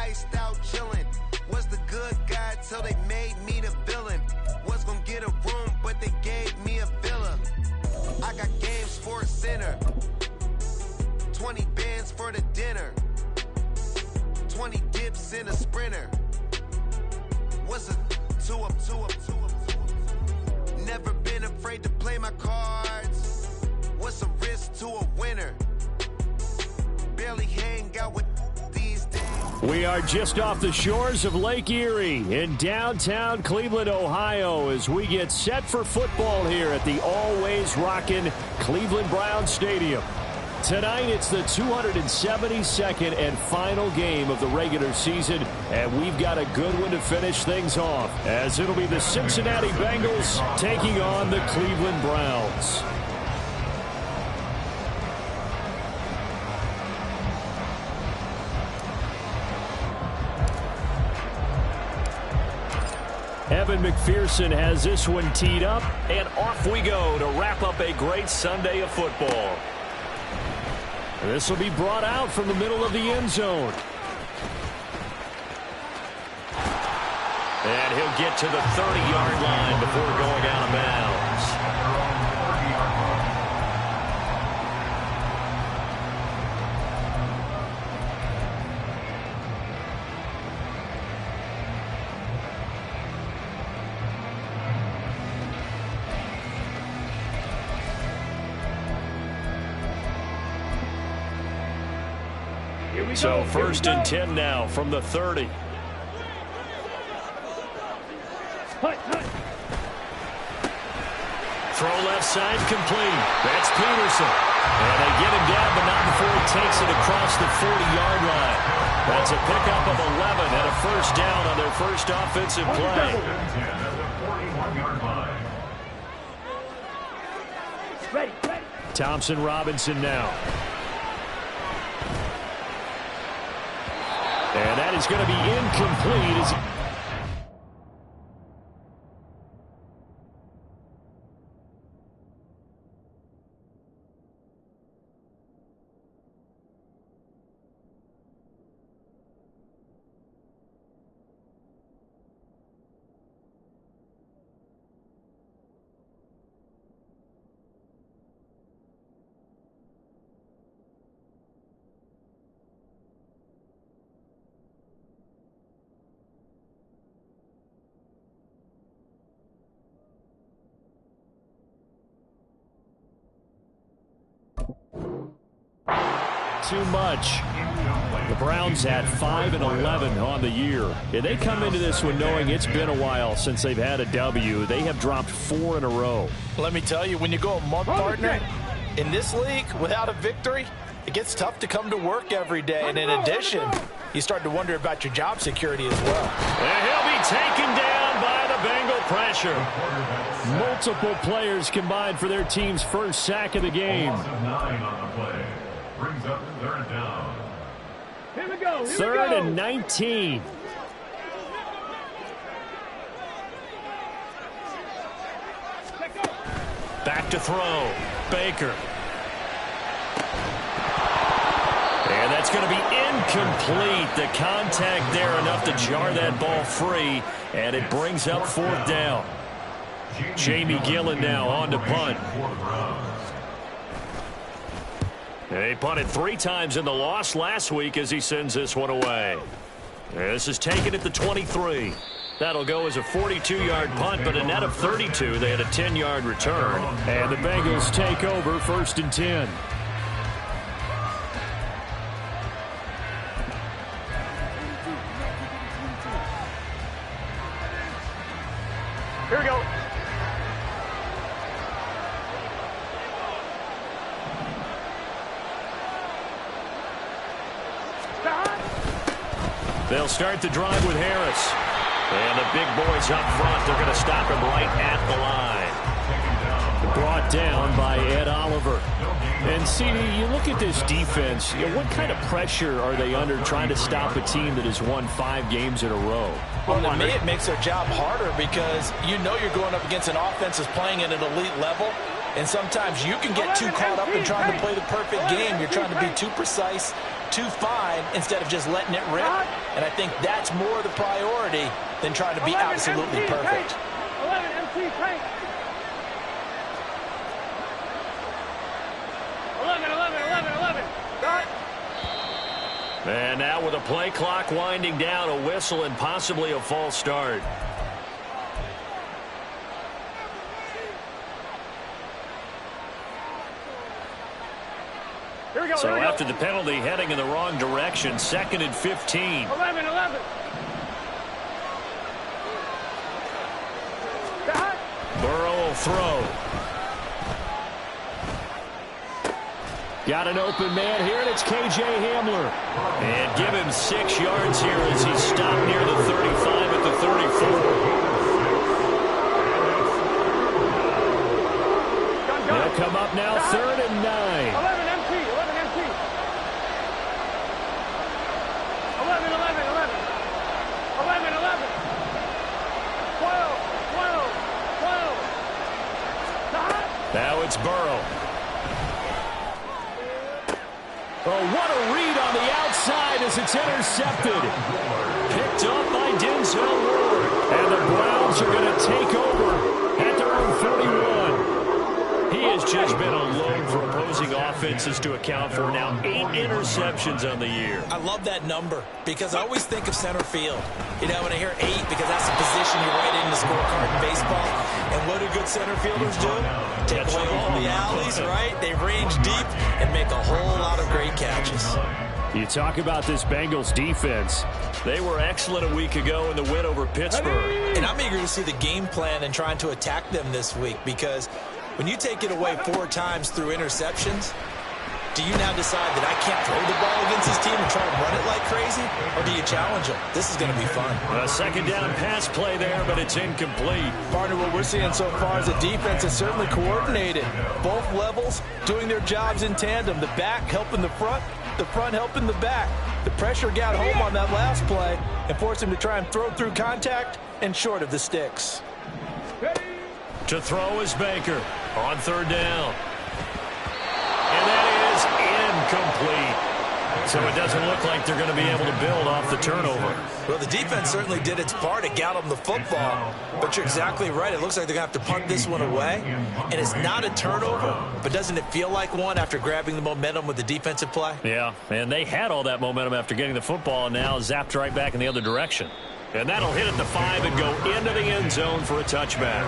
iced out chillin'. Was the good guy till they made me the villain. Was gonna get a room, but they gave me a villa. I got game Sports Center. 20 bands for the dinner. 20 dips in a sprinter. What's a two up? Never been afraid to play my cards. What's a risk to a winner? Barely hang out with these days. We are just off the shores of Lake Erie in downtown Cleveland, Ohio, as we get set for football here at the always rockin' Cleveland Browns Stadium. Tonight, it's the 272nd and final game of the regular season, and we've got a good one to finish things off, as it'll be the Cincinnati Bengals taking on the Cleveland Browns. Evan McPherson has this one teed up, and off we go to wrap up a great Sunday of football. This will be brought out from the middle of the end zone. And he'll get to the 30-yard line before going out of bounds. So 1st and 10 now from the 30. Throw left side complete. That's Peterson. And they get him down, but not before he takes it across the 40-yard line. That's a pickup of 11 and a first down on their first offensive play. Thompson Robinson now. And that is going to be incomplete. Too much. The Browns had 5-11 on the year. And they come into this one knowing it's been a while since they've had a W. They have dropped 4 in a row. Let me tell you, when you go a month, partner, in this league without a victory, it gets tough to come to work every day. And in addition, you start to wonder about your job security as well. And he'll be taken down by the Bengal pressure. Multiple players combined for their team's first sack of the game. Brings up 3rd down. Here we go. 3rd and 19. Back to throw. Baker. And that's going to be incomplete. The contact there enough to jar that ball free, and it brings up 4th down. Jamie Gillen now on to punt. They punted 3 times in the loss last week as he sends this one away. This is taken at the 23. That'll go as a 42-yard punt, but a net of 32. They had a 10-yard return. And the Bengals take over 1st and 10. Here we go. They'll start the drive with Harris. And the big boys up front, they're going to stop him right at the line. Brought down by Ed Oliver. And, CD, you look at this defense, what kind of pressure are they under trying to stop a team that has won 5 games in a row? Well, to me, it makes their job harder because you know you're going up against an offense that's playing at an elite level. And sometimes you can get too caught up in trying to play the perfect game. You're trying to be too precise, to fine instead of just letting it rip. And I think that's more the priority than trying to be absolutely perfect. 11 MC tank. 11. Start. And now with a play clock winding down, a whistle and possibly a false start. Here we go. So after the penalty, heading in the wrong direction, 2nd and 15. 11. Start. Burrow will throw. Got an open man here, and it's K.J. Hamler. And give him 6 yards here as he stopped near the 35 at the 34. They'll come up now, 3rd and 9. 11 MC. 11. 12. Now it's Burrow. Oh, what a read on the outside as it's intercepted. Picked off by Denzel Ward. And the Browns are going to take over at their own 41. He has just been a load for opposing offenses to account for now 8 interceptions on the year. I love that number because I always think of center field. You know, when I hear 8, because that's the position you write in the scorecard in baseball. And what do good center fielders do? Take away all the alleys, right? They range deep and make a whole lot of great catches. You talk about this Bengals defense. They were excellent a week ago in the win over Pittsburgh. And I'm eager to see the game plan and trying to attack them this week because when you take it away 4 times through interceptions, do you now decide that I can't throw the ball against this team and try to run it like crazy? Or do you challenge them? This is going to be fun. A 2nd down pass play there, but it's incomplete. Partner, what we're seeing so far is a defense that's certainly coordinated. Both levels doing their jobs in tandem. The back helping the front helping the back. The pressure got home on that last play and forced him to try and throw through contact and short of the sticks. To throw is Baker on 3rd down. And that is incomplete. So it doesn't look like they're going to be able to build off the turnover. Well, the defense certainly did its part to get them the football. But you're exactly right. It looks like they're going to have to punt this one away. And it's not a turnover, but doesn't it feel like one after grabbing the momentum with the defensive play? Yeah, and they had all that momentum after getting the football and now zapped right back in the other direction. And that'll hit at the 5 and go into the end zone for a touchback.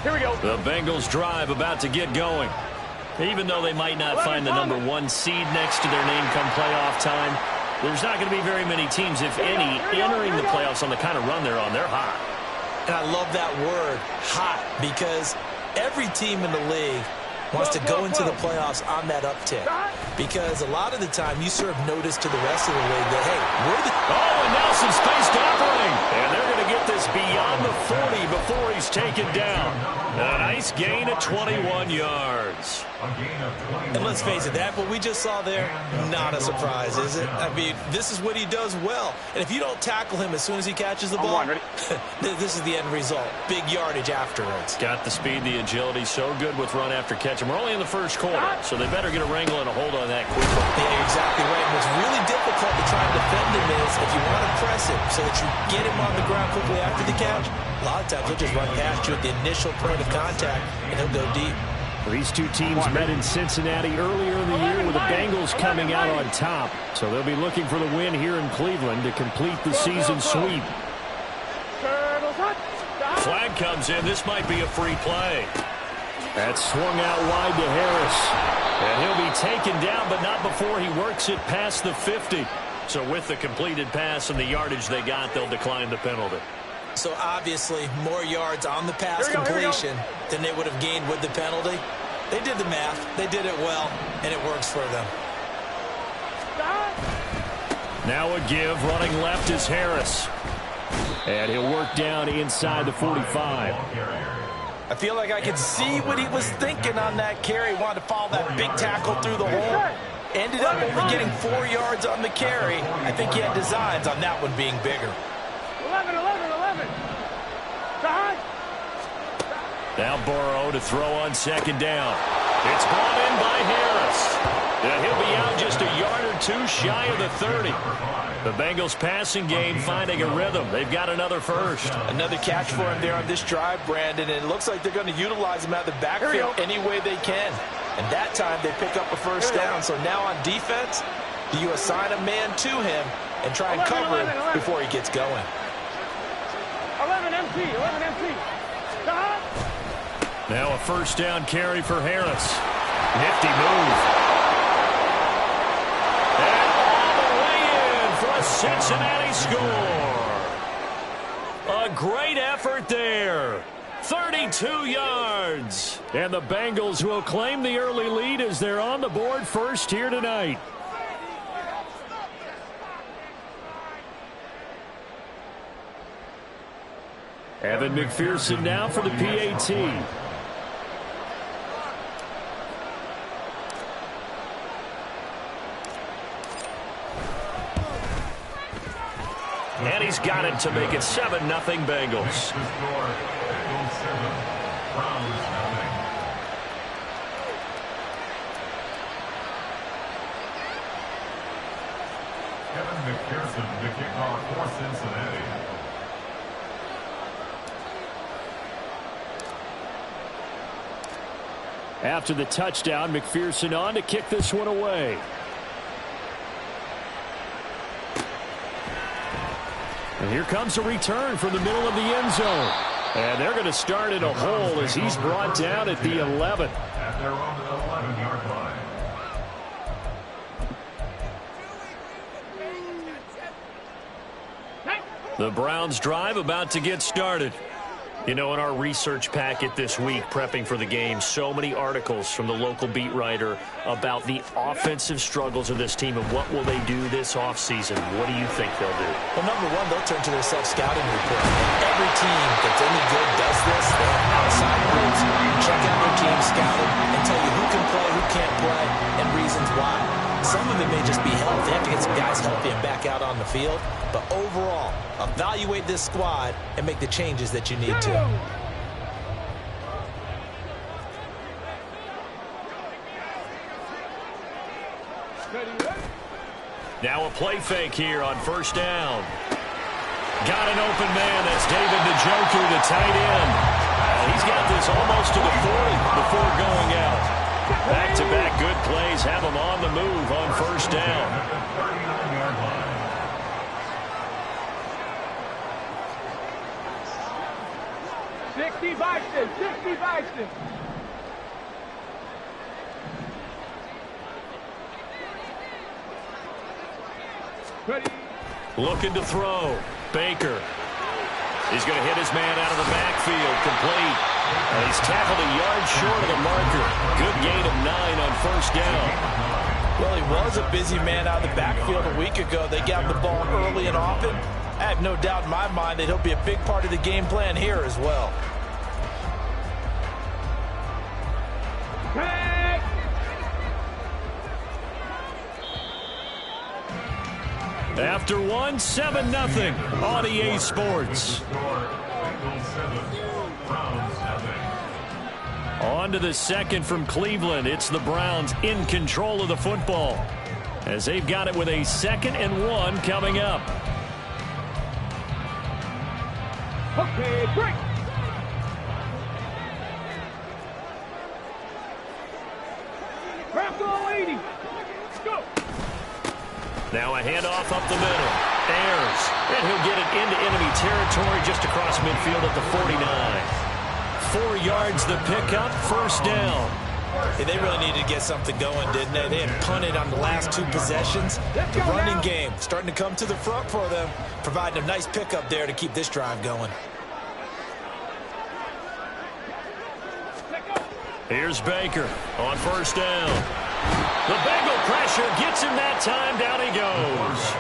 Here we go. The Bengals drive about to get going. Even though they might not find the number 1 seed next to their name come playoff time, there's not going to be very many teams, if any, entering the playoffs on the kind of run they're on. They're hot. And I love that word, hot, because every team in the league wants to go into the playoffs on that uptick. Because a lot of the time you serve notice to the rest of the league that, hey, we're the... Oh, and now some space to operate. And they're going to get this beyond the 40 before he's taken down. A nice gain of 21 yards. And let's face it, that what we just saw there, not a surprise, is it? I mean, this is what he does well. And if you don't tackle him as soon as he catches the ball, this is the end result. Big yardage afterwards. Got the speed, the agility, so good with run after catch. And we're only in the first quarter, so they better get a wrangle and a hold on that quickly. Yeah, you're exactly right. And what's really difficult to try and defend him is if you want to press him so that you get him on the ground quickly after the catch, a lot of times he'll just run past you at the initial point of contact, and he'll go deep. These two teams met in Cincinnati earlier in the year with the Bengals coming out on top. So they'll be looking for the win here in Cleveland to complete the season sweep. Flag comes in. This might be a free play. That's swung out wide to Harris. And he'll be taken down, but not before he works it past the 50. So with the completed pass and the yardage they got, they'll decline the penalty. So obviously more yards on the pass completion than they would have gained with the penalty. They did the math. They did it well, and it works for them. Now a give. Running left is Harris. And he'll work down inside the 45. I feel like I could see what he was thinking on that carry. Wanted to follow that big tackle through the hole. Ended up only getting 4 yards on the carry. I think he had designs on that one being bigger. 11. Now Burrow to throw on second down. It's brought in by Harris. He'll be out just a yard or two shy of the 30. The Bengals passing game finding a rhythm. They've got another first. Another catch for him there on this drive, Brandon, and it looks like they're going to utilize him out of the backfield any way they can. And that time they pick up a first down. So now on defense, do you assign a man to him and try and cover him before he gets going? 11 MT, 11 MT. Stop. Now a first down carry for Harris. Nifty move. And all the way in for a Cincinnati score. A great effort there. 32 yards. And the Bengals will claim the early lead as they're on the board first here tonight. Evan McPherson now for the PAT. And he's got it to make it 7-0 Bengals. Evan McPherson, the kickoff for Cincinnati. After the touchdown, McPherson on to kick this one away. And here comes a return from the middle of the end zone. And they're going to start in a hole as he's brought down at the 11. At their own 11-yard line. The Browns drive about to get started. You know, in our research packet this week, prepping for the game, so many articles from the local beat writer about the offensive struggles of this team and what will they do this offseason. What do you think they'll do? Well, number one, they'll turn to their self-scouting report. Every team that's any good does this. They have outside groups, check out their team scouting, and tell you who can play, who can't play, and reasons why. Some of it may just be health. They have to get some guys healthy and back out on the field. But overall, evaluate this squad and make the changes that you need to. Now a play fake here on first down. Got an open man. That's David Njoku, the tight end. He's got this almost to the 40 before going out. Back-to-back good plays have him on the move on first down. 39-yard line. Bison, 60 Bison. Ready. Looking to throw. Baker. He's going to hit his man out of the backfield. Complete. And he's tackled a yard short of the marker. Good gain of 9 on first down. Well, he was a busy man out of the backfield a week ago. They got him the ball early and often. I have no doubt in my mind that he'll be a big part of the game plan here as well. After one, 7-0 on EA Sports. On to the second from Cleveland. It's the Browns in control of the football as they've got it with a 2nd and 1 coming up. Okay, break. Craft 80. Go. Now a handoff up the middle. Ayers. And he'll get it into enemy territory just across midfield at the 49. 4 yards the pickup, first down. Yeah, they really needed to get something going, didn't they? They had punted on the last 2 possessions. The running game starting to come to the front for them, providing a nice pickup there to keep this drive going. Here's Baker on first down. The Bengal pressure gets him that time. Down he goes.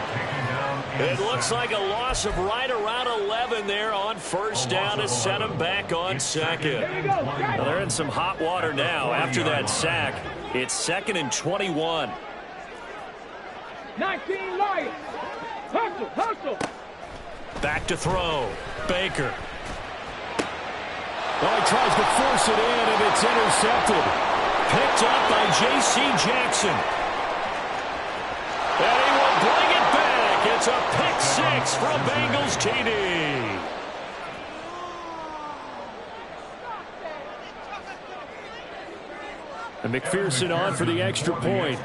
It looks like a loss of right around 11 there on first down to set him back on second. Well, they're in some hot water now after that sack. It's 2nd and 21. 19 Lions. Hustle, hustle. Back to throw. Baker. Oh, he tries to force it in, and it's intercepted. Picked up by J.C. Jackson. And he will bring it back. It's a pick six for a Bengals TD. And McPherson on for the extra point.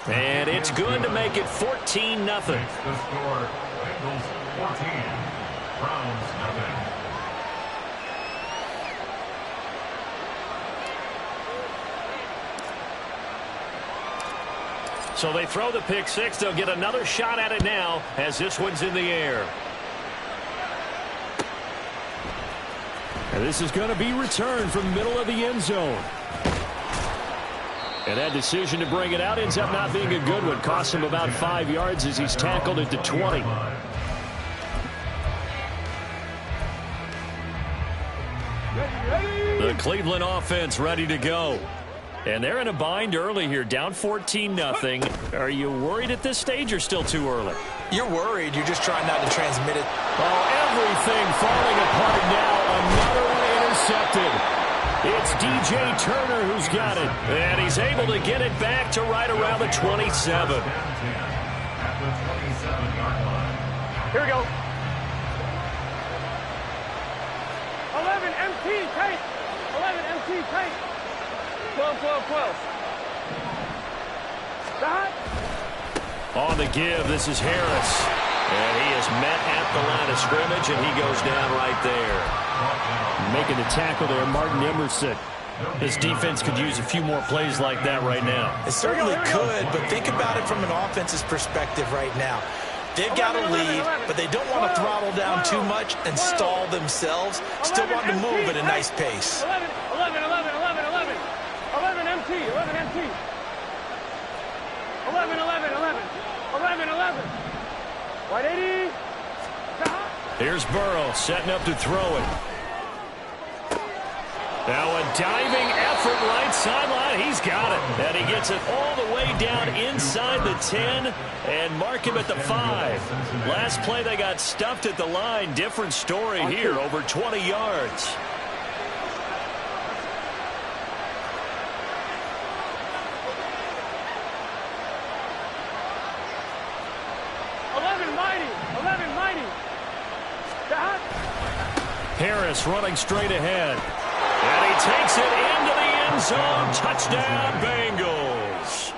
And it's good to make it 14-0. The score, Bengals 14, Browns nothing. So they throw the pick six. They'll get another shot at it now as this one's in the air. And this is going to be returned from the middle of the end zone. And that decision to bring it out ends up not being a good one. Costs him about 5 yards as he's tackled at the 20. The Cleveland offense ready to go. And they're in a bind early here, down 14-0. Are you worried at this stage or still too early? You're worried. You're just trying not to transmit it. Oh, everything falling apart now. Another one intercepted. It's DJ Turner who's got it. And he's able to get it back to right around the 27. Here we go. 11 MT tight. 11 MT tight. 12, 12, 12. Stop. On the give, this is Harris. And he is met at the line of scrimmage, and he goes down right there. Making the tackle there, Martin Emerson. This defense could use a few more plays like that right now. It certainly could, but think about it from an offense's perspective right now. They've got a lead, but they don't want to throttle down too much and stall themselves. Still want to move at a nice pace. 11, 11, 11, 11, 11. 11 MT, 11 MT. 11, 11, 11. 11, 11. 180. Here's Burrow setting up to throw it. Now a diving effort right sideline. He's got it. And he gets it all the way down inside the 10 and mark him at the 5. Last play they got stuffed at the line. Different story here, over 20 yards. Harris running straight ahead. And he takes it into the end zone. Touchdown, Bengals.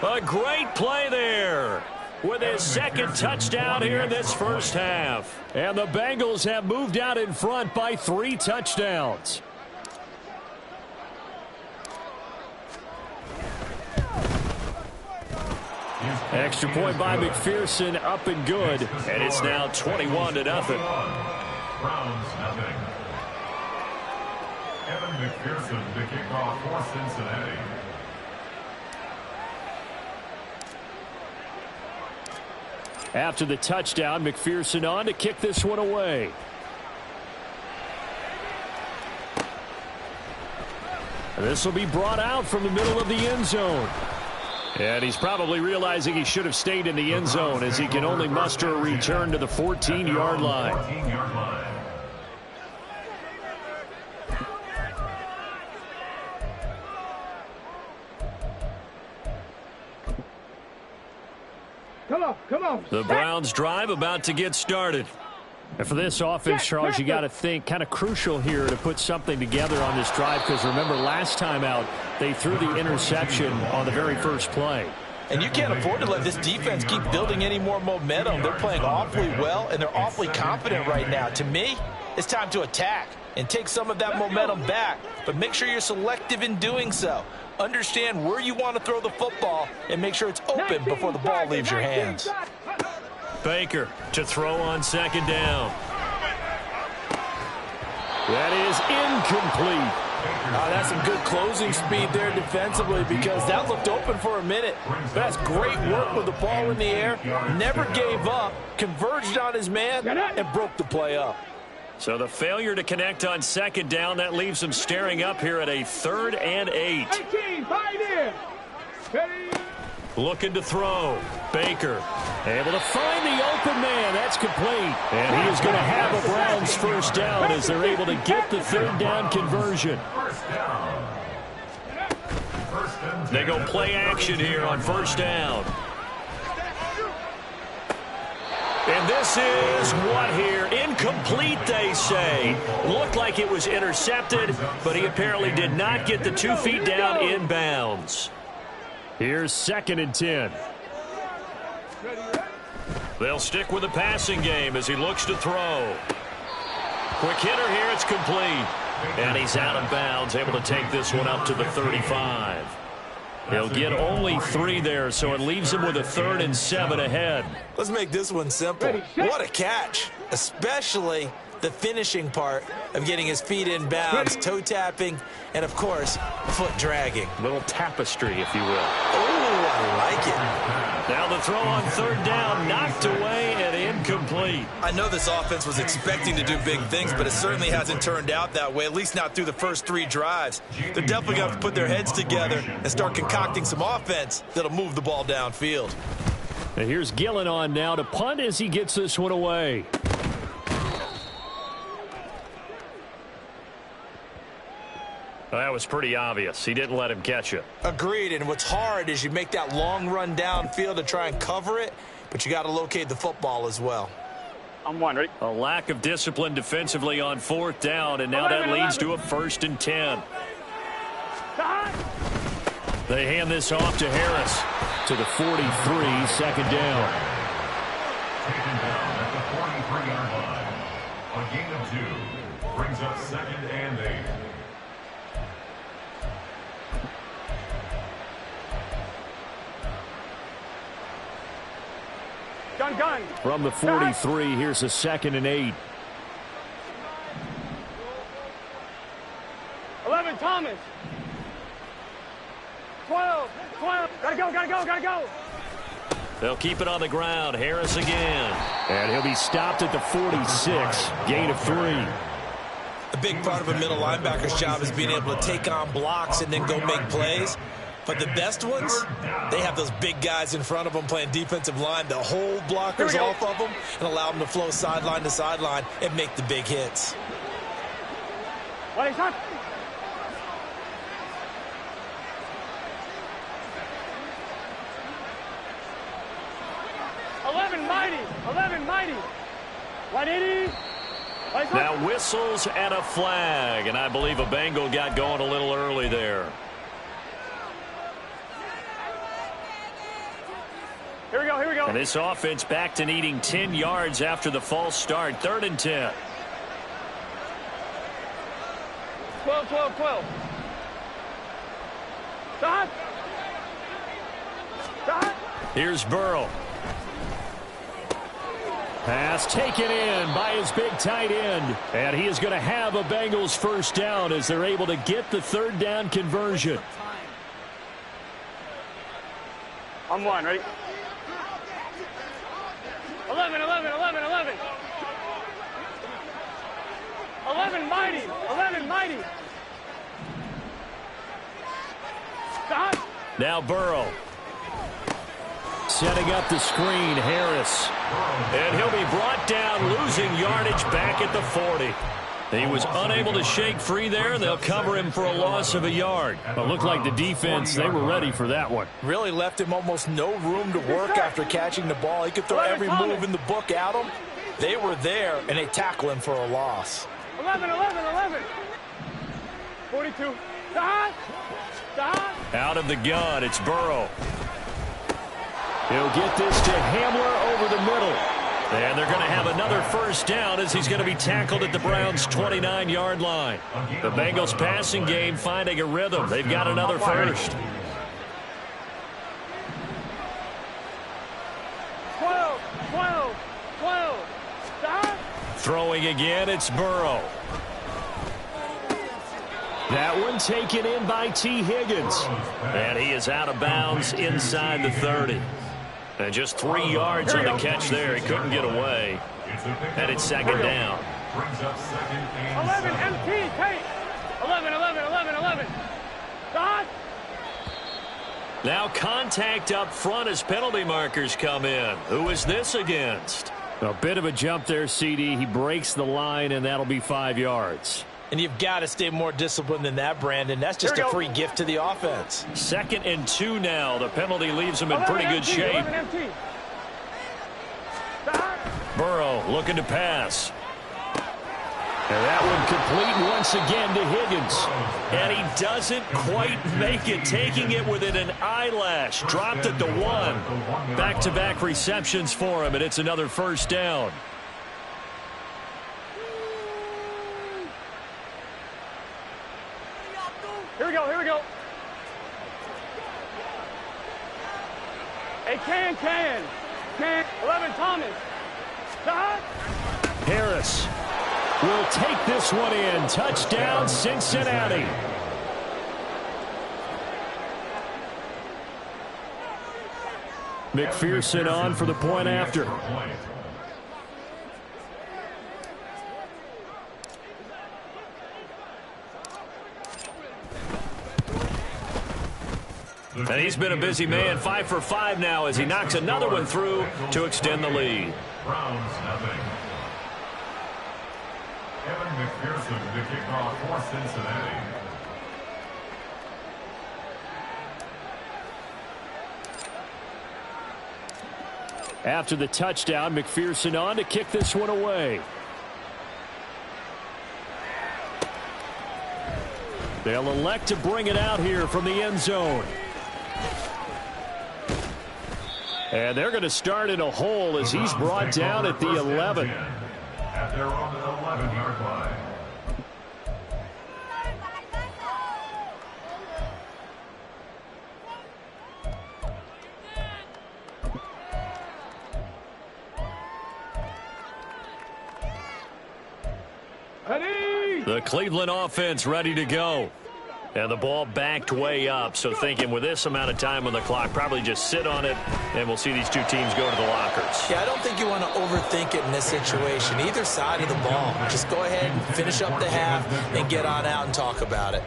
A great play there with his second touchdown here in this first half. And the Bengals have moved out in front by 3 touchdowns. Extra point by McPherson, up and good. And it's now 21-0. Browns nothing. Evan McPherson to kick off for Cincinnati. After the touchdown, McPherson on to kick this one away. This will be brought out from the middle of the end zone. And he's probably realizing he should have stayed in the end zone as he can only muster a return to the 14-yard line. Come on. The Browns drive about to get started. And for this offense, Charles, you got to think kind of crucial here to put something together on this drive, because remember last time out they threw the interception on the very first play. And you can't afford to let this defense keep building any more momentum. They're playing awfully well, and they're awfully confident right now. To me, it's time to attack and take some of that momentum back, but make sure you're selective in doing so. Understand where you want to throw the football and make sure it's open before the ball leaves your hands. Baker to throw on second down. That is incomplete. That's some good closing speed there defensively, because that looked open for a minute. But that's great work with the ball in the air. Never gave up, converged on his man, and broke the play up. So the failure to connect on second down, that leaves him staring up here at a 3rd and 8. 18, 5 in. Ready. Looking to throw. Baker able to find the open man. That's complete. And he is going to have a Browns first down as they're able to get the third down conversion. They go play action here on first down. And this is what here? Incomplete, they say. Looked like it was intercepted, but he apparently did not get the 2 feet down inbounds. Here's 2nd and 10. They'll stick with the passing game as he looks to throw. Quick hitter here, it's complete. And he's out of bounds, able to take this one up to the 35. He'll get only 3 there, so it leaves him with a 3rd and 7 ahead. Let's make this one simple. What a catch, especially the finishing part of getting his feet in bounds, toe tapping, and of course, foot dragging. Little tapestry, if you will. Oh, I like it. Now the throw on 3rd down, knocked away and incomplete. I know this offense was expecting to do big things, but it certainly hasn't turned out that way, at least not through the first 3 drives. They're definitely going to have to put their heads together and start concocting some offense that'll move the ball downfield. And here's Gillen on now to punt as he gets this one away. That was pretty obvious. He didn't let him catch it. Agreed, and what's hard is you make that long run downfield to try and cover it, but you got to locate the football as well. I'm 1, ready? A lack of discipline defensively on 4th down, and now that leads to a 1st and 10. They hand this off to Harris to the 43, 2nd down. Taken down at the 43-yard line. A gain of 2 brings up 2nd and 8. Gun. From the 43, here's a 2nd and 8. 11, Thomas. 12. Gotta go. They'll keep it on the ground. Harris again. And he'll be stopped at the 46. Gain of 3. A big part of a middle linebacker's job is being able to take on blocks and then go make plays. But the best ones, they have those big guys in front of them playing defensive line that hold blockers off of them and allow them to flow sideline to sideline and make the big hits. What is that? Mighty. 180. Now whistles and a flag, and I believe a Bengal got going a little early there. Here we go. And this offense back to needing 10 yards after the false start. 3rd and 10. 12. Stop. Here's Burrow. Pass taken in by his big tight end. And he is going to have a Bengals first down as they're able to get the 3rd down conversion. I'm 1, ready? 11. 11, mighty. Stop. Now Burrow. Setting up the screen, Harris. And he'll be brought down, losing yardage back at the 40. He was unable to shake free there, and they'll cover him for a loss of a yard. But looked like the defense, they were ready for that one. Really left him almost no room to work after catching the ball. He could throw every move in the book at him. They were there, and they tackle him for a loss. 11. 42. Stop. Out of the gun, it's Burrow. He'll get this to Hamler over the middle. And they're going to have another first down as he's going to be tackled at the Browns' 29-yard line. The Bengals passing game finding a rhythm. They've got another first. 12. Stop. Throwing again, it's Burrow. That one taken in by T. Higgins. And he is out of bounds inside the 30. And just 3 yards on the catch there. He couldn't get away. And it's 2nd down. 11, MT, Tate. 11. Stop. Now contact up front as penalty markers come in. Who is this against? A bit of a jump there, CD. He breaks the line, and that'll be 5 yards. And you've got to stay more disciplined than that, Brandon. That's just a free gift to the offense. 2nd and 2 now. The penalty leaves him in pretty good shape. Burrow looking to pass. And that one complete once again to Higgins. And he doesn't quite make it, taking it within an eyelash. Dropped it to 1. Back-to-back receptions for him, and it's another first down. Here we go, here we go. Hey, Can. 11, Thomas. Harris will take this one in. Touchdown, Cincinnati. McPherson on for the point after. And he's been a busy man, 5 for 5 now as he knocks another one through to extend the lead. Browns nothing. Kevin McPherson to kick off for Cincinnati. After the touchdown, McPherson on to kick this one away. They'll elect to bring it out here from the end zone. And they're going to start in a hole as he's brought down at the 11. At their own 11-yard line. The Cleveland offense ready to go. And the ball backed way up, so thinking with this amount of time on the clock, probably just sit on it, and we'll see these two teams go to the lockers. Yeah, I don't think you want to overthink it in this situation. Either side of the ball. Just go ahead and finish up the half and get on out and talk about it.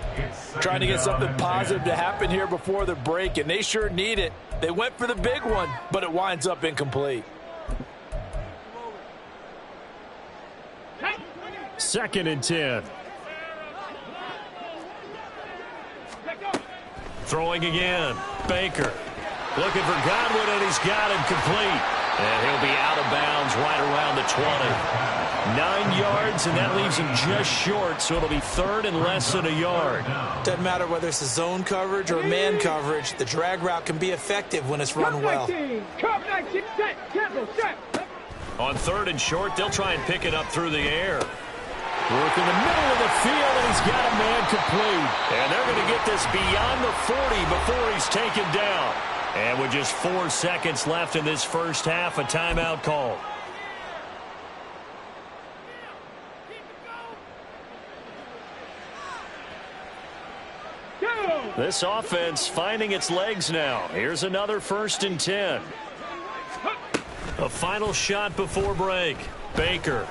Trying to get something positive to happen here before the break, and they sure need it. They went for the big one, but it winds up incomplete. 2nd and 10. Throwing again. Baker looking for Godwin, and he's got him complete. And he'll be out of bounds right around the 20. 9 yards, and that leaves him just short, so it'll be 3rd and less than a yard. Doesn't matter whether it's a zone coverage or man coverage. The drag route can be effective when it's run well. On 3rd and short, they'll try and pick it up through the air. Work in the middle of the field, and he's got a man complete. And they're going to get this beyond the 40 before he's taken down. And with just 4 seconds left in this first half, a timeout call. This offense finding its legs now. Here's another 1st and 10. A final shot before break. Baker.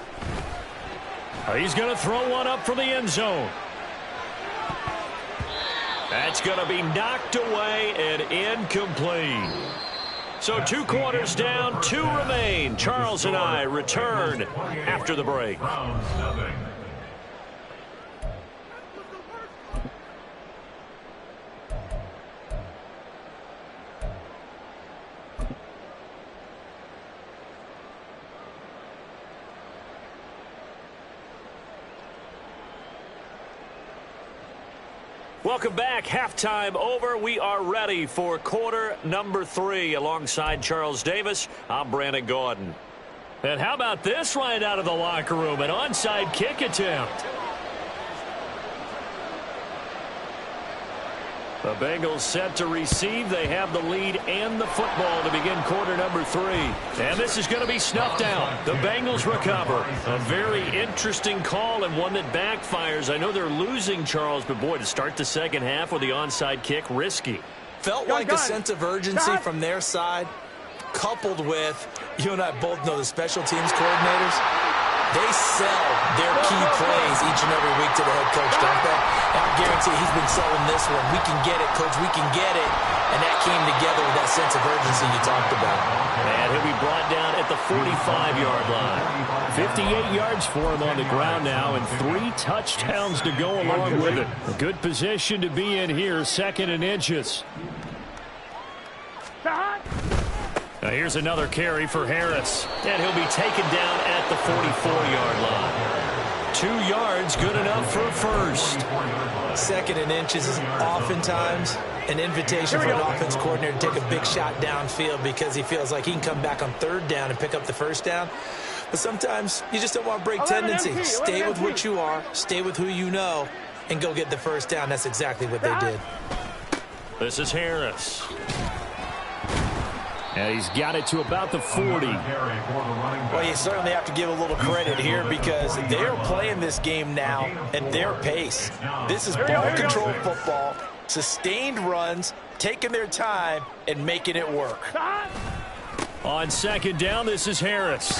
He's going to throw one up from the end zone. That's going to be knocked away and incomplete. So 2 quarters down, 2 remain. Charles and I return after the break. Welcome back. Halftime over. We are ready for quarter number 3. Alongside Charles Davis, I'm Brandon Gordon. And how about this right out of the locker room? An onside kick attempt. The Bengals set to receive. They have the lead and the football to begin quarter number 3. And this is going to be snuffed out. The Bengals recover. A very interesting call and one that backfires. I know they're losing, Charles, but boy, to start the second half with the onside kick, risky. Felt like a sense of urgency from their side, coupled with, you and I both know the special teams coordinators. They sell their key plays each and every week to the head coach, don't they? And I guarantee he's been selling this one. We can get it, coach. We can get it. And that came together with that sense of urgency you talked about. And he'll be brought down at the 45-yard line. 58 yards for him on the ground now, and 3 touchdowns to go along with it. A good position to be in here, 2nd and inches. Now here's another carry for Harris, and he'll be taken down at the 44-yard line. 2 yards, good enough for first. 2nd and inches is oftentimes an invitation for an offense coordinator to take a big shot downfield because he feels like he can come back on 3rd down and pick up the first down. But sometimes you just don't want to break tendency. Stay with what you are, stay with who you know, and go get the first down. That's exactly what they did. This is Harris. And he's got it to about the 40. Well, you certainly have to give a little credit here because they're playing this game now at their pace. This is ball control football, sustained runs, taking their time, and making it work. On 2nd down, this is Harris.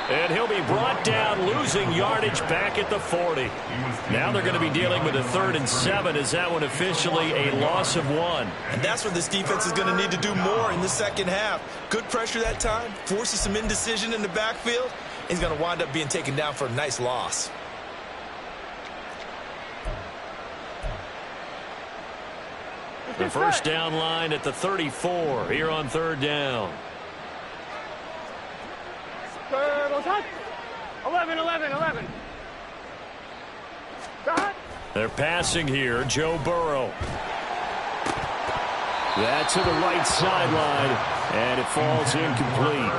And he'll be brought down, losing yardage back at the 40. Now they're going to be dealing with a 3rd and 7 as that one officially a loss of 1. And that's where this defense is going to need to do more in the second half. Good pressure that time, forces some indecision in the backfield. He's going to wind up being taken down for a nice loss. The first down line at the 34 here on 3rd down. 11. They're passing here. Joe Burrow. That to the right sideline, and it falls incomplete.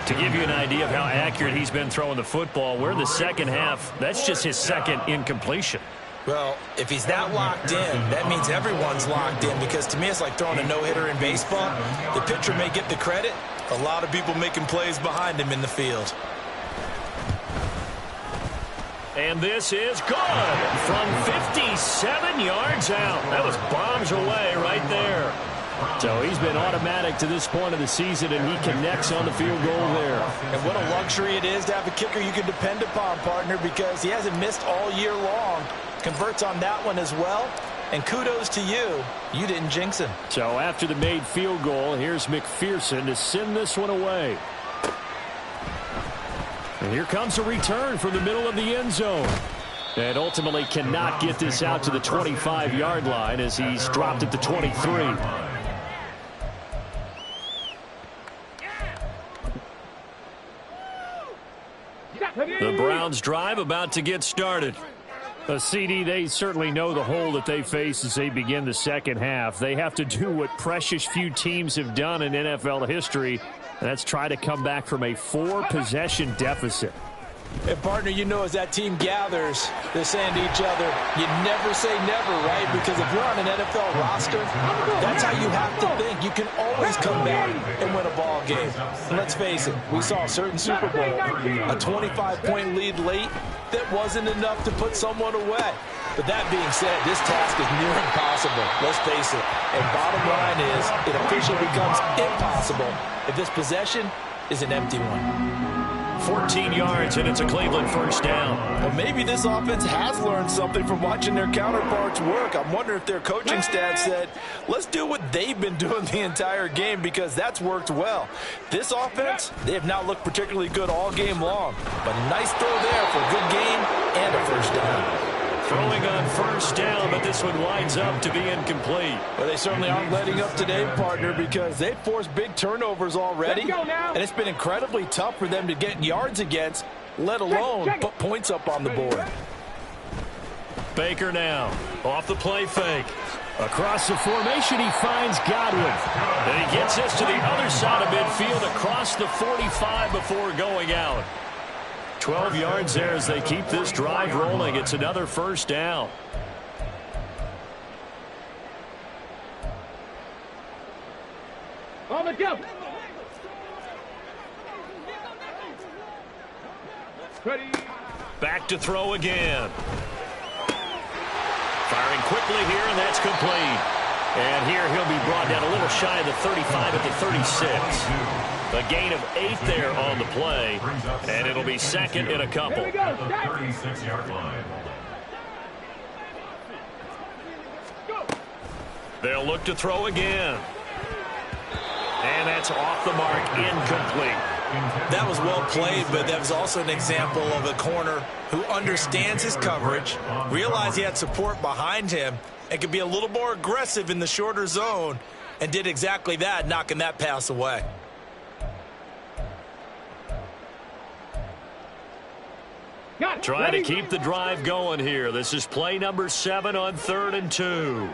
To give you an idea of how accurate he's been throwing the football, we're in the second half. That's just his 2nd incompletion. Well, if he's that locked in, that means everyone's locked in because to me it's like throwing a no-hitter in baseball. The pitcher may get the credit. A lot of people making plays behind him in the field. And this is good from 57 yards out. That was bombs away right there. So he's been automatic to this point of the season, and he connects on the field goal there. And what a luxury it is to have a kicker you can depend upon, partner, because he hasn't missed all year long. Converts on that one as well. And kudos to you. You didn't jinx him. So after the made field goal, here's McPherson to send this one away. And here comes a return from the middle of the end zone. And ultimately cannot get this out to the 25-yard line as he's dropped at the 23. The Browns drive about to get started. CD, they certainly know the hole that they face as they begin the second half. They have to do what precious few teams have done in NFL history, and that's try to come back from a 4-possession deficit. And, partner, you know as that team gathers, they're saying to each other, you never say never, right? Because if you're on an NFL roster, that's how you have to think. You can always come back and win a ball game. And let's face it, we saw a certain Super Bowl, a 25-point lead late that wasn't enough to put someone away. But that being said, this task is near impossible. Let's face it. And bottom line is, it officially becomes impossible if this possession is an empty one. 14 yards, and it's a Cleveland first down. Well, maybe this offense has learned something from watching their counterparts work. I'm wondering if their coaching staff said, let's do what they've been doing the entire game because that's worked well. This offense, they have not looked particularly good all game long. But nice throw there for a good game and a first down. Throwing on first down, but this one winds up to be incomplete. Well, they certainly aren't letting up today, partner, because they've forced big turnovers already. And it's been incredibly tough for them to get yards against, let alone put points up on the board. Baker now, off the play fake. Across the formation, he finds Godwin. And he gets this to the other side of midfield across the 45 before going out. 12 yards there as they keep this drive rolling. It's another first down. On the jump. Ready. Back to throw again. Firing quickly here, and that's complete. And here he'll be brought down a little shy of the 35 at the 36. A gain of 8 there on the play, and it'll be second in a couple. At the 36-yard line. They'll look to throw again. And that's off the mark, incomplete. That was well played, but that was also an example of a corner who understands his coverage, realized he had support behind him, and could be a little more aggressive in the shorter zone, and did exactly that, knocking that pass away. Trying to keep the drive going here. This is play number 7 on 3rd and 2.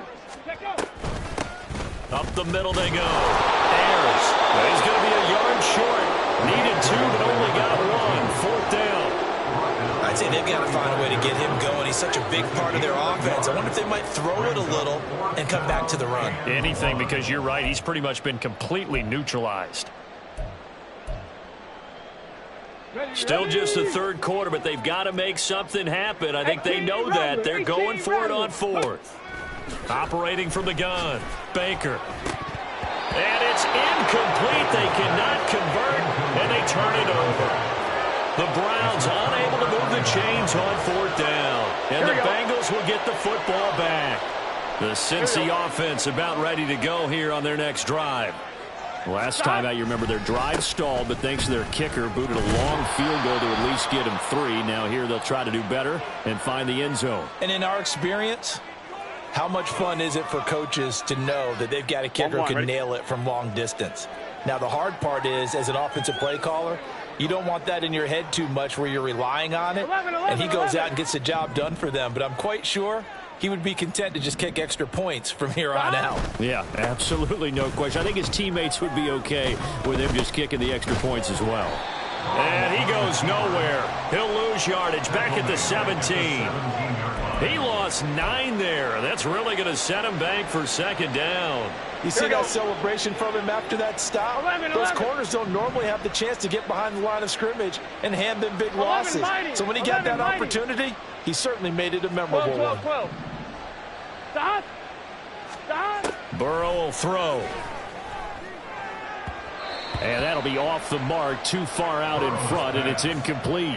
Up the middle they go. Ayers. He's going to be a yard short. Needed 2, but only got 1. 4th down. I'd say they've got to find a way to get him going. He's such a big part of their offense. I wonder if they might throw it a little and come back to the run. Anything, because you're right. He's pretty much been completely neutralized. Still just the 3rd quarter, but they've got to make something happen. I think they know that. They're going for it on 4th. Operating from the gun. Baker. And it's incomplete. They cannot convert, and they turn it over. The Browns unable to move the chains on 4th down. And the Bengals will get the football back. The Cincy offense about ready to go here on their next drive. Last time out, you remember their drive stalled, but thanks to their kicker, booted a long field goal to at least get them 3. Now here they'll try to do better and find the end zone. And in our experience, how much fun is it for coaches to know that they've got a kicker who can nail it from long distance? Now, the hard part is, as an offensive play caller, you don't want that in your head too much where you're relying on it, and he goes out and gets the job done for them. But I'm quite sure he would be content to just kick extra points from here on out. Yeah, absolutely no question. I think his teammates would be okay with him just kicking the extra points as well. And he goes nowhere. He'll lose yardage back at the 17. He lost 9 there. That's really going to set him back for 2nd down. You see that celebration from him after that stop? Those corners don't normally have the chance to get behind the line of scrimmage and hand them big losses. So when he got that opportunity, he certainly made it a memorable one. Stop! Stop! Burrow will throw. And that'll be off the mark, too far out in front, and it's incomplete.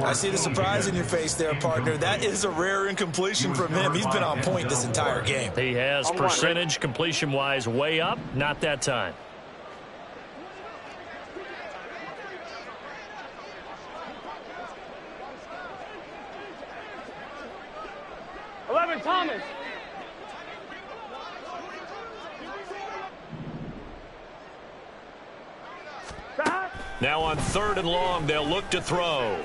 I see the surprise in your face there, partner. That is a rare incompletion from him. He's been on point this entire game. He has percentage, completion-wise, way up. Not that time. Thomas. Now on 3rd and long, they'll look to throw.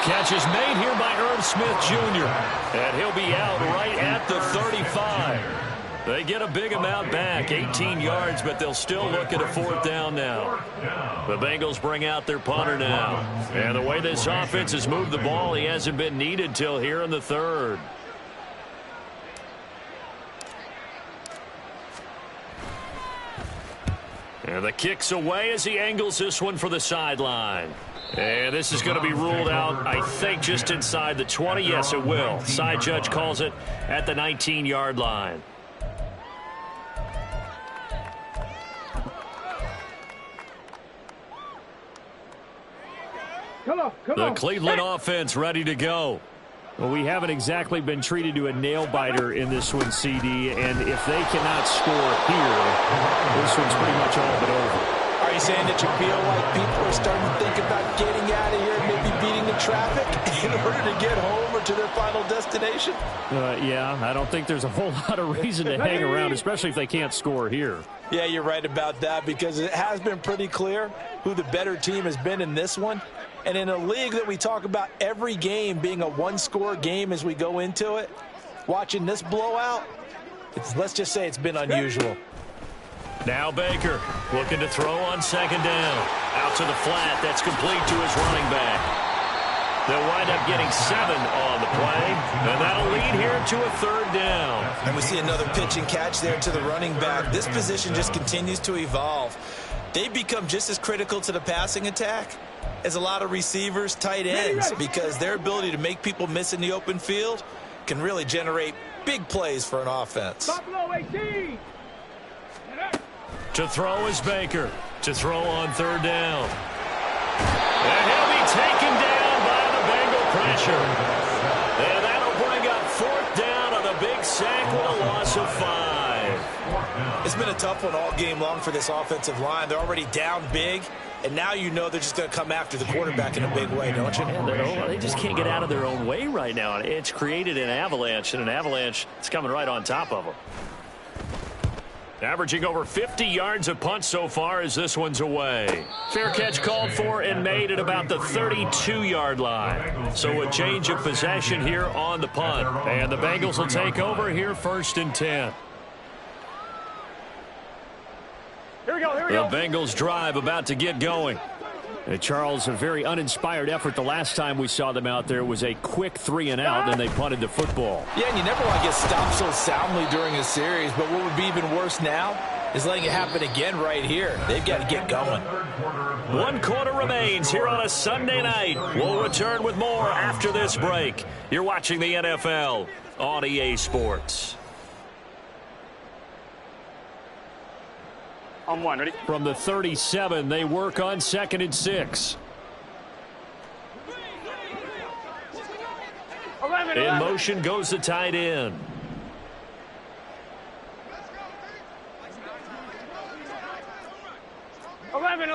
Catch is made here by Irv Smith Jr. And he'll be out right at the 35. They get a big amount back, 18 yards, but they'll still look at a 4th down now. The Bengals bring out their punter now. And the way this offense has moved the ball, he hasn't been needed till here in the 3rd. And the kick's away as he angles this one for the sideline. And this is going to be ruled out, I think, just inside the 20. Yes, it will. Side judge calls it at the 19-yard line. The Cleveland offense ready to go. Well, we haven't exactly been treated to a nail-biter in this one, CD, and if they cannot score here, this one's pretty much all but over. Are you saying that you feel like people are starting to think about getting out of here and maybe beating the traffic in order to get home or to their final destination? Yeah, I don't think there's a whole lot of reason to hang around, especially if they can't score here. Yeah, you're right about that, because it has been pretty clear who the better team has been in this one. And in a league that we talk about every game being a one-score game as we go into it, watching this blowout, let's just say it's been unusual. Now Baker looking to throw on 2nd down. Out to the flat. That's complete to his running back. They'll wind up getting 7 on the play, and that'll lead here to a 3rd down. And we see another pitch and catch there to the running back. This position just continues to evolve. They become just as critical to the passing attack as a lot of receivers, tight ends, because their ability to make people miss in the open field can really generate big plays for an offense. To throw is Baker. to throw on third down. And he'll be taken down by the Bengal pressure. And that'll bring up fourth down on the big sack with a loss of 5. It's been a tough one all game long for this offensive line. They're already down big, and now you know they're just going to come after the quarterback in a big way, don't you? Yeah, they just can't get out of their own way right now. It's created an avalanche, and an avalanche is coming right on top of them. Averaging over 50 yards a punt so far as this one's away. Fair catch called for and made at about the 32-yard line. So a change of possession here on the punt. And the Bengals will take over here 1st and 10. Here we go. The Bengals drive about to get going. And Charles, a very uninspired effort the last time we saw them out there was a quick 3 and out, and they punted the football. Yeah, and you never want to get stopped so soundly during a series, but what would be even worse now is letting it happen again right here. They've got to get going. 1 quarter remains here on a Sunday night. We'll return with more after this break. You're watching the NFL on EA Sports. On 1, ready? From the 37, they work on 2nd and 6. 11. In motion goes the tight end. Eleven.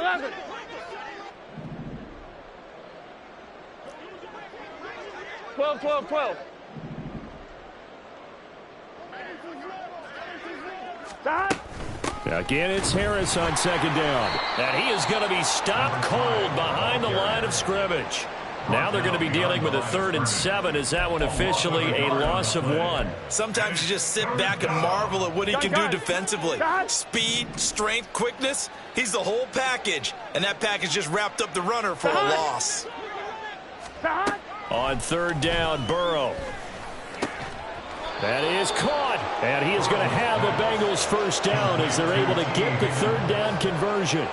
12. Stop. Again, it's Harris on 2nd down. And he is going to be stopped cold behind the line of scrimmage. Now they're going to be dealing with a 3rd and 7. Is that one officially a loss of 1? Sometimes you just sit back and marvel at what he can do defensively. Speed, strength, quickness. He's the whole package. And that package just wrapped up the runner for a loss. On 3rd down, Burrow. That is caught, and he is going to have the Bengals 1st down as they're able to get the 3rd down conversion.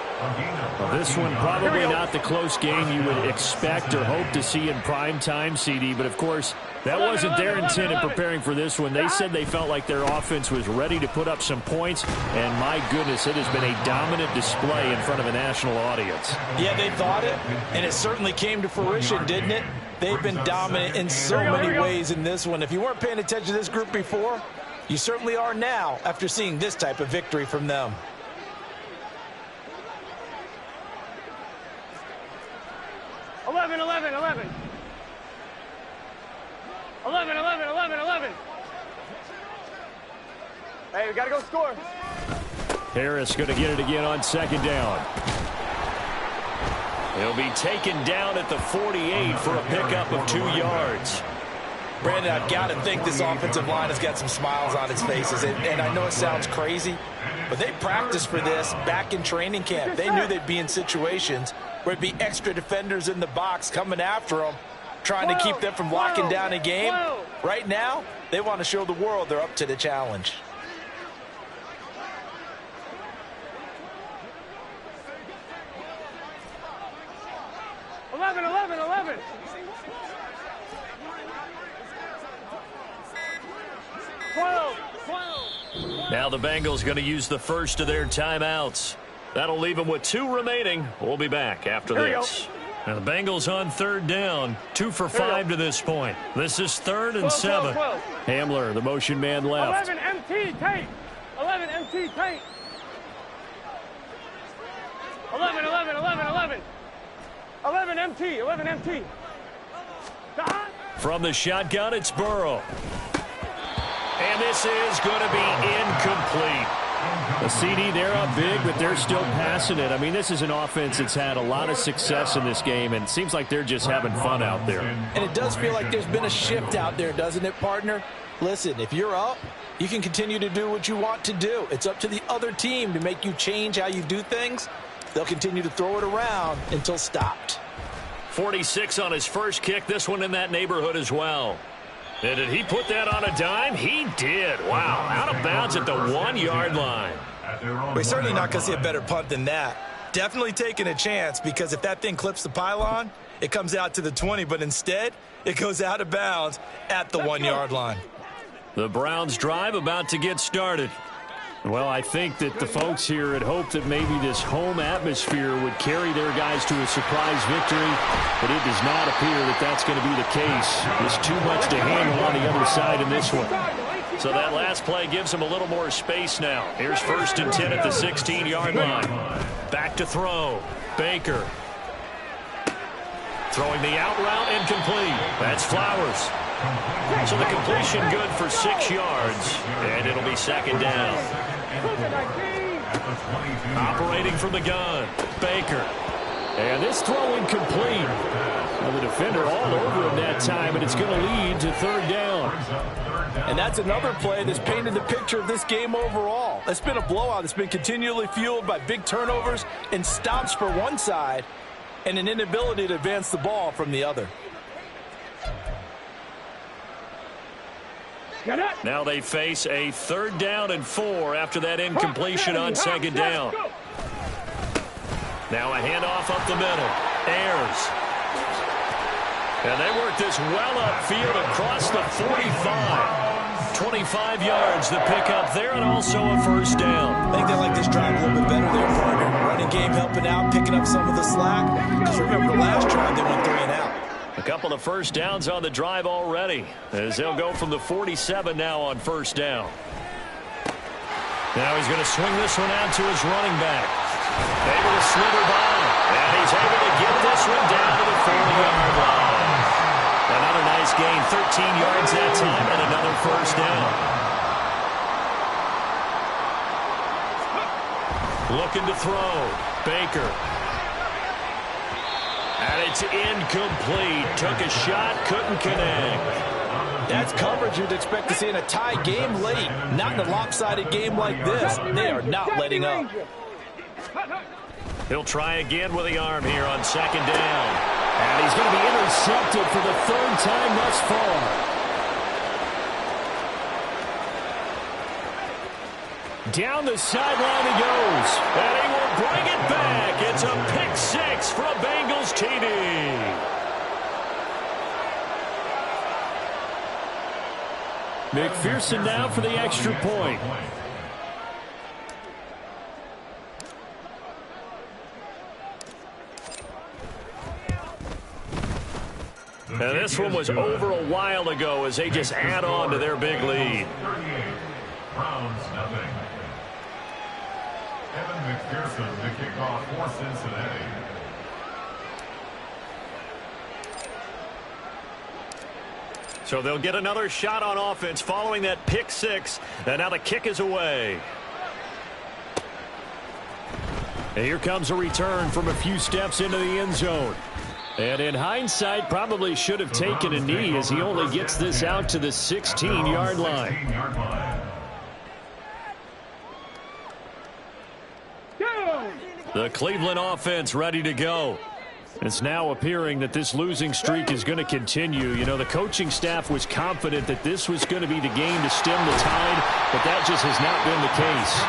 Well, this one probably not the close game you would expect or hope to see in prime time, CD, but of course that wasn't their intent in preparing for this one. They said they felt like their offense was ready to put up some points, and my goodness, it has been a dominant display in front of a national audience. Yeah, they thought it, and it certainly came to fruition, didn't it? They've been dominant in so many ways in this one. If you weren't paying attention to this group before, you certainly are now after seeing this type of victory from them. Eleven. 11. Hey, we got to go score. Harris going to get it again on 2nd down. He'll be taken down at the 48 for a pickup of 2 yards. Brandon, I've got to think this offensive line has got some smiles on its faces. And I know it sounds crazy, but they practiced for this back in training camp. They knew they'd be in situations where it'd be extra defenders in the box coming after them, trying to keep them from locking down a game. Right now, they want to show the world they're up to the challenge. Eleven. Now the Bengals going to use the first of their timeouts. That'll leave them with 2 remaining. We'll be back after this. Now the Bengals on 3rd down, 2 for 5 to this point. This is 3rd and 7. Hamler, the motion man left. 11 MT tight. 11 MT tight. 11 MT. Stop. From the shotgun, it's Burrow. And this is going to be incomplete. The CD, they're up big, but they're still passing it. I mean, this is an offense that's had a lot of success in this game, and it seems like they're just having fun out there. And it does feel like there's been a shift out there, doesn't it, partner? Listen, if you're up, you can continue to do what you want to do. It's up to the other team to make you change how you do things. They'll continue to throw it around until stopped. 46 on his first kick, this one in that neighborhood as well. And did he put that on a dime? He did. Wow, out of bounds at the 1-yard line. We're certainly not going to see a better punt than that. Definitely taking a chance, because if that thing clips the pylon, it comes out to the 20, but instead it goes out of bounds at the 1-yard line. The Browns drive about to get started. Well, I think that the folks here had hoped that maybe this home atmosphere would carry their guys to a surprise victory, but it does not appear that that's going to be the case. There's too much to handle on the other side in this one. So that last play gives them a little more space now. Here's 1st and 10 at the 16-yard line. Back to throw. Baker. Throwing the out route incomplete. That's Flowers. So the completion good for 6 yards, and it'll be 2nd down. Operating from the gun, Baker. And this throw incomplete. Well, the defender all over him that time, and it's going to lead to 3rd down. And that's another play that's painted the picture of this game overall. It's been a blowout. It's been continually fueled by big turnovers and stops for one side and an inability to advance the ball from the other. Now they face a 3rd down and 4 after that incompletion on 2nd down. Now a handoff up the middle. Ayers. And they work this well upfield across the 45. 25 yards the pickup there, and also a 1st down. I think they like this drive a little bit better there, partner. Running game helping out, picking up some of the slack. Because remember, the last drive they went 3 and out. A couple of 1st downs on the drive already, as they'll go from the 47 now on 1st down. Now he's going to swing this one out to his running back. Able to slither by, and he's able to get this one down to the 40-yard line. Another nice gain, 13 yards that time, and another 1st down. Looking to throw, Baker. And it's incomplete. Took a shot, couldn't connect. That's coverage you'd expect to see in a tie game late. Not in a lopsided game like this. They are not letting up. He'll try again with the arm here on 2nd down. And he's going to be intercepted for the 3rd time thus far. Down the sideline he goes, and he will bring it back. It's a pick 6 for a Bengals TD. McPherson now for the extra point. And this one was over a while ago as they just add on to their big lead. Browns nothing. Evan McPherson to kick off for Cincinnati. So they'll get another shot on offense following that pick 6. And now the kick is away. And here comes a return from a few steps into the end zone. And in hindsight, probably should have taken a knee as he only gets this out to the 16-yard line. The Cleveland offense ready to go. It's now appearing that this losing streak is going to continue. You know, the coaching staff was confident that this was going to be the game to stem the tide, but that just has not been the case.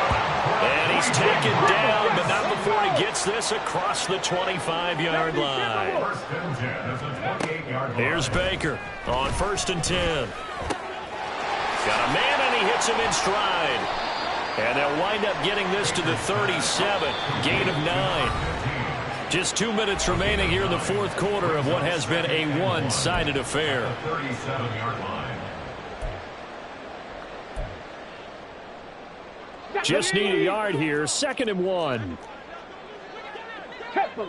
And he's taken down, but not before he gets this across the 25-yard line. Here's Baker on 1st and 10. Got a man, and he hits him in stride. And they'll wind up getting this to the 37, gain of 9. Just 2 minutes remaining here in the 4th quarter of what has been a one-sided affair. 37-yard line. Just need a yard here. 2nd and 1. Tempo.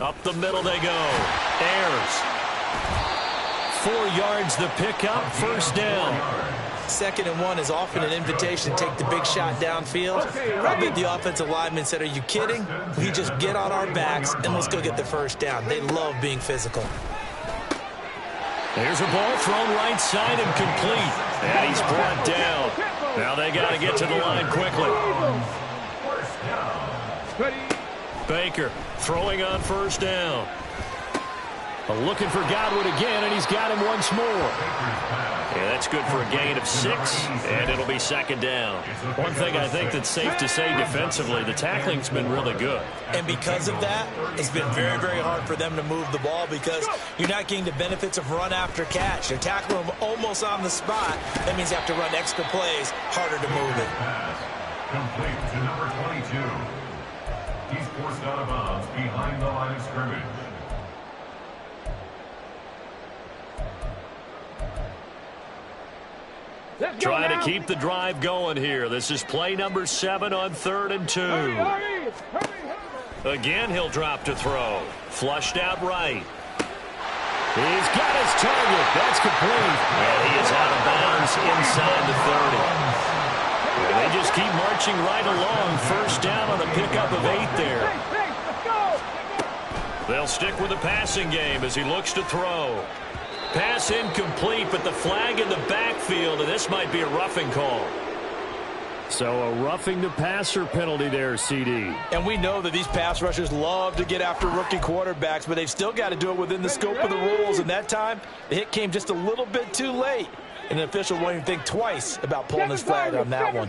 Up the middle they go. Ayers. 4 yards the pickup. 1st down. 2nd and 1 is often an invitation to take the big shot downfield. I bet the offensive lineman said, are you kidding? We just get on our backs and let's go get the 1st down. They love being physical. There's a ball thrown right side and complete. And he's brought down. Now they got to get to the line quickly. Baker throwing on 1st down. Looking for Godwin again, and he's got him once more. And that's good for a gain of 6, and it'll be second down. One thing I think that's safe to say defensively, the tackling's been really good. And because of that, it's been very, very hard for them to move the ball because you're not getting the benefits of run after catch. You're tackling them almost on the spot. That means you have to run extra plays, harder to move it. Complete to number 22. He's forced out of bounds behind the line of scrimmage. Trying to keep the drive going here. This is play number 7 on 3rd and 2. Again, he'll drop to throw. Flushed out right. He's got his target. That's complete. And he is out of bounds inside the 30. And they just keep marching right along. First down on a pickup of 8 there. They'll stick with the passing game as he looks to throw. Pass incomplete, but the flag in the backfield, and this might be a roughing call. So a roughing the passer penalty there, CD. And we know that these pass rushers love to get after rookie quarterbacks, but they've still got to do it within the scope of the rules. And that time, the hit came just a little bit too late. And the official won't even think twice about pulling his flag on that one.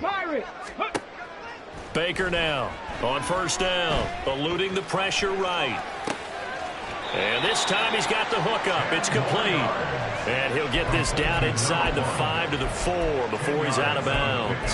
Baker now on first down, eluding the pressure right. And this time he's got the hook up. It's complete. And he'll get this down inside the 5 to the 4 before he's out of bounds.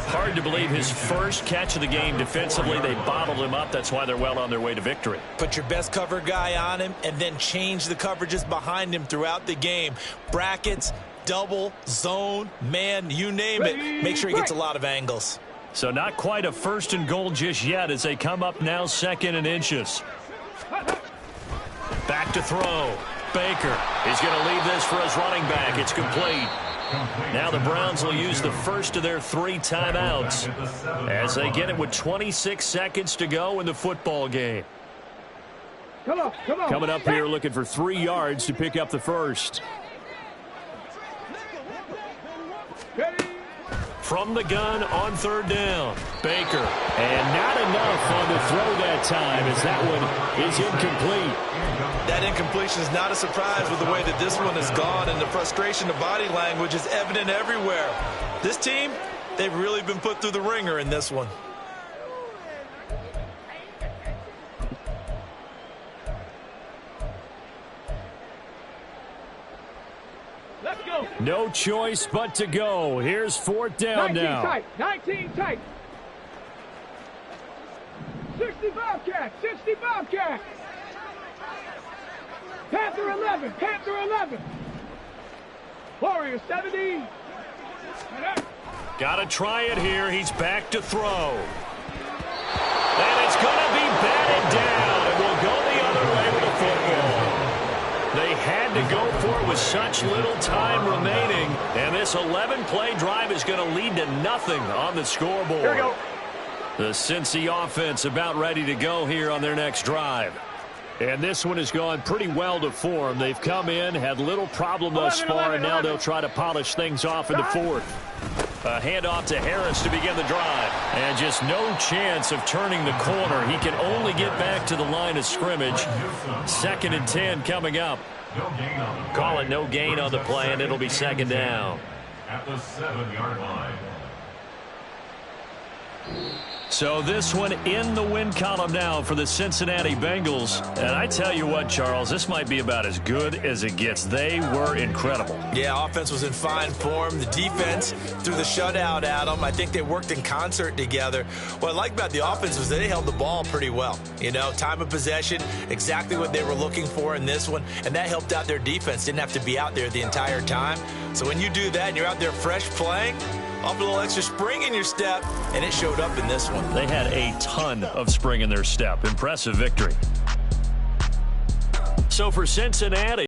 Hard to believe his first catch of the game defensively. They bottled him up. That's why they're well on their way to victory. Put your best cover guy on him and then change the coverages behind him throughout the game. Brackets, double, zone, man, you name it. Make sure he gets a lot of angles. So not quite a 1st and goal just yet as they come up now 2nd and inches. Back to throw. Baker. He's going to leave this for his running back. It's complete. Now the Browns will use the first of their 3 timeouts as they get it with 26 seconds to go in the football game. Come on. Coming up here looking for 3 yards to pick up the first. From the gun on 3rd down. Baker. And not enough on the throw that time as that one is incomplete. That incompletion is not a surprise with the way that this one has gone, and the frustration of body language is evident everywhere. This team, they've really been put through the ringer in this one. Let's go. No choice but to go. Here's 4th down 19 now. tight. 19 tight. 60 Bobcat. 60 Bobcat. Panther 11. Panther 11. Warrior 70. Got to try it here. He's back to throw. And it's going to be batted down. It will go the other way with the football. They had to go for it with such little time remaining. And this 11-play drive is going to lead to nothing on the scoreboard. Here we go. The Cincy offense about ready to go here on their next drive. And this one has gone pretty well to form. They've come in, had little problem thus far, and now they'll try to polish things off in the 4th. A handoff to Harris to begin the drive. And just no chance of turning the corner. He can only get back to the line of scrimmage. 2nd and 10 coming up. Call it no gain on the play, and it'll be 2nd down. At the 7-yard line. So this one in the win column now for the Cincinnati Bengals. And I tell you what, Charles, this might be about as good as it gets. They were incredible. Yeah, offense was in fine form. The defense threw the shutout at them. I think they worked in concert together. What I like about the offense was they held the ball pretty well. You know, time of possession, exactly what they were looking for in this one. And that helped out their defense. Didn't have to be out there the entire time. So when you do that and you're out there fresh playing, off a little extra spring in your step, and it showed up in this one. They had a ton of spring in their step. Impressive victory. So for Cincinnati,